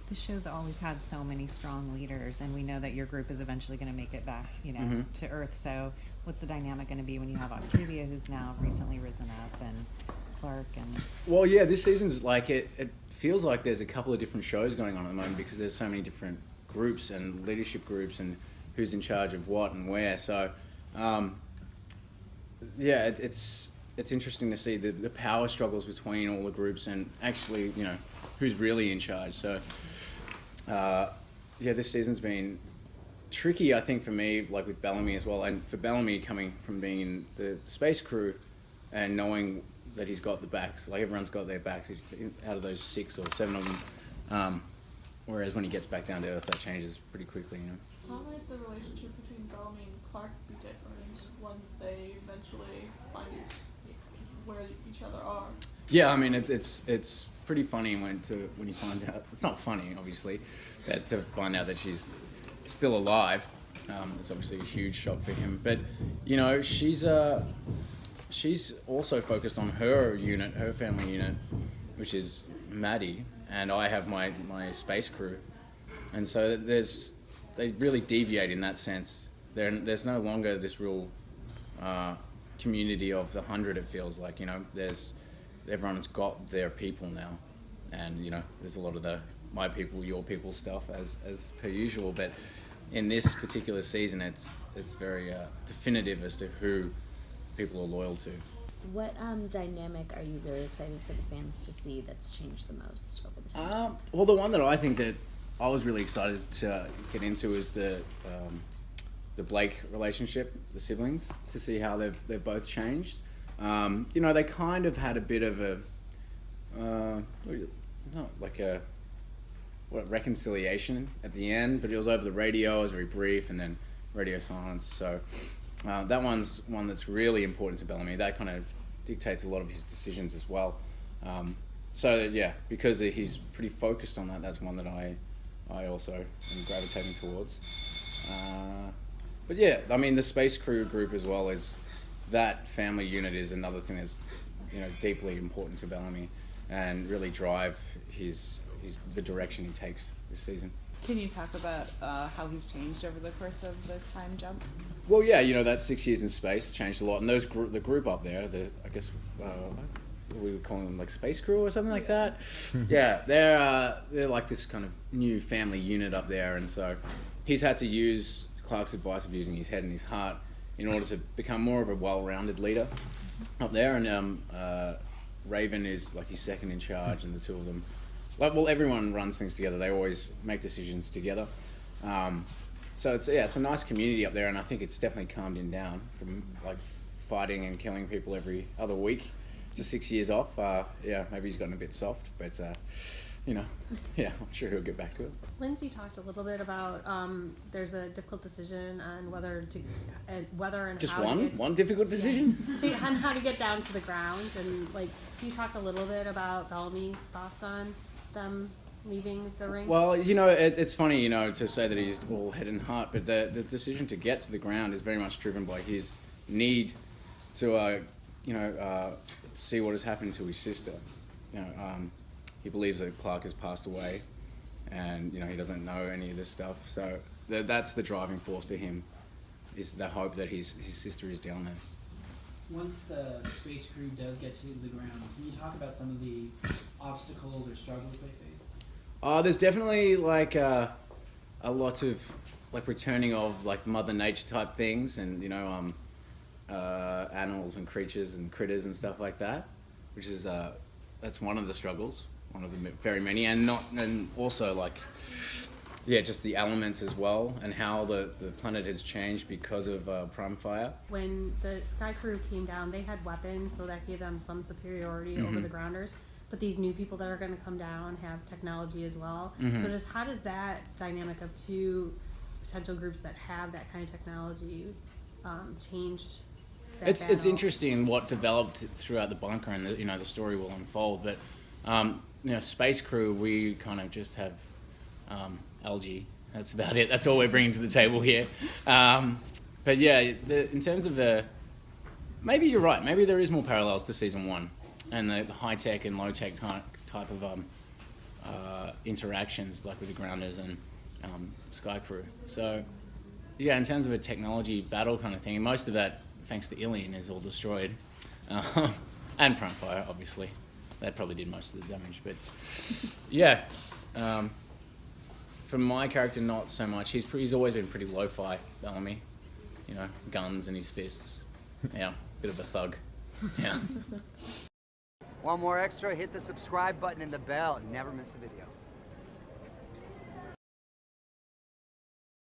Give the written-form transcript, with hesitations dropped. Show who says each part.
Speaker 1: The show's always had so many strong leaders, and we know that your group is eventually going to make it back, to Earth. So, what's the dynamic going to be when you have Octavia, who's now recently risen up, and Clarke and?
Speaker 2: Well, yeah, this season's like it feels like there's a couple of different shows going on at the moment because there's so many different groups and leadership groups and who's in charge of what and where. So, yeah, it's interesting to see the power struggles between all the groups and actually, who's really in charge. So, yeah, this season's been tricky, I think, for me, like with Bellamy as well, and for Bellamy coming from being in the space crew and knowing that he's got the backs, like everyone's got their backs out of those 6 or 7 of them. Whereas when he gets back down to Earth, that changes pretty quickly,
Speaker 3: How might the relationship between Bellamy and Clarke be different once they eventually find where each other are?
Speaker 2: Yeah, I mean it's pretty funny when he finds out. It's not funny, obviously, that to find out that she's still alive. It's obviously a huge shock for him. But she's also focused on her family unit, which is Maddie, and I have my space crew, and so they really deviate in that sense. There's no longer this real community of the 100. It feels like everyone's got their people now, and there's a lot of the my people, your people stuff as per usual. But in this particular season, it's very definitive as to who people are loyal to.
Speaker 4: What dynamic are you really excited for the fans to see that's changed the most over the time?
Speaker 2: Well, the one that I think that I was really excited to get into is the Blake relationship, the siblings, to see how they've both changed. They kind of had a bit of a not like a reconciliation at the end, but it was over the radio. It was very brief, and then radio silence. So that one's one that's really important to Bellamy. That kind of dictates a lot of his decisions as well. So yeah, because he's pretty focused on that, that's one that I also am gravitating towards. But yeah, I mean the space crew group as well is that family unit is another thing that's deeply important to Bellamy and really drive the direction he takes this season.
Speaker 5: Can you talk about how he's changed over the course of the time jump?
Speaker 2: Well, yeah, that 6 years in space changed a lot, and the group up there, I guess we would call them like space crew or something like that. Yeah, they're like this kind of new family unit up there, and so he's had to use Clarke's advice of using his head and his heart in order to become more of a well-rounded leader up there. And Raven is like his second in charge, and the two of them, everyone runs things together. They always make decisions together. So it's a nice community up there, and I think it's definitely calmed him down from like fighting and killing people every other week to 6 years off. Maybe he's gotten a bit soft, but I'm sure he'll get back to it.
Speaker 6: Lindsay talked a little bit about there's a difficult decision on whether and
Speaker 2: just
Speaker 6: how
Speaker 2: one difficult decision
Speaker 6: on how to get down to the ground, and can you talk a little bit about Bellamy's thoughts on them leaving the ring?
Speaker 2: Well, it's funny, to say that he's all head and heart, but the decision to get to the ground is very much driven by his need to, see what has happened to his sister. He believes that Clarke has passed away, and he doesn't know any of this stuff. So that's the driving force for him, is the hope that his sister is down there.
Speaker 7: Once the space crew does get to the ground, can you talk about some of the obstacles or struggles they face?
Speaker 2: There's definitely a lot of returning of Mother Nature type things, and animals and creatures and critters and stuff like that, which is that's one of the struggles, one of the very many, and also just the elements as well, and how the planet has changed because of Praimfaya.
Speaker 6: When the Sky Crew came down, they had weapons, so that gave them some superiority over the grounders. But these new people that are going to come down have technology as well. So how does that dynamic of two potential groups that have that kind of technology change that
Speaker 2: It's
Speaker 6: battle?
Speaker 2: interesting what developed throughout the bunker, and the story will unfold. But Space Crew, we kind of just have algae. That's about it. That's all we're bringing to the table here. But yeah, in terms of maybe you're right. Maybe there is more parallels to season 1 and the high tech and low tech type of interactions, like with the Grounders and Sky Crew. So, yeah, in terms of a technology battle kind of thing, most of that, thanks to Ilian, is all destroyed. And Praimfaya, obviously. That probably did most of the damage, but yeah. For my character, not so much. He's always been pretty lo-fi, Bellamy. You know, guns and his fists. Yeah, bit of a thug. Yeah.
Speaker 8: Want more extra? Hit the subscribe button and the bell and never miss a video.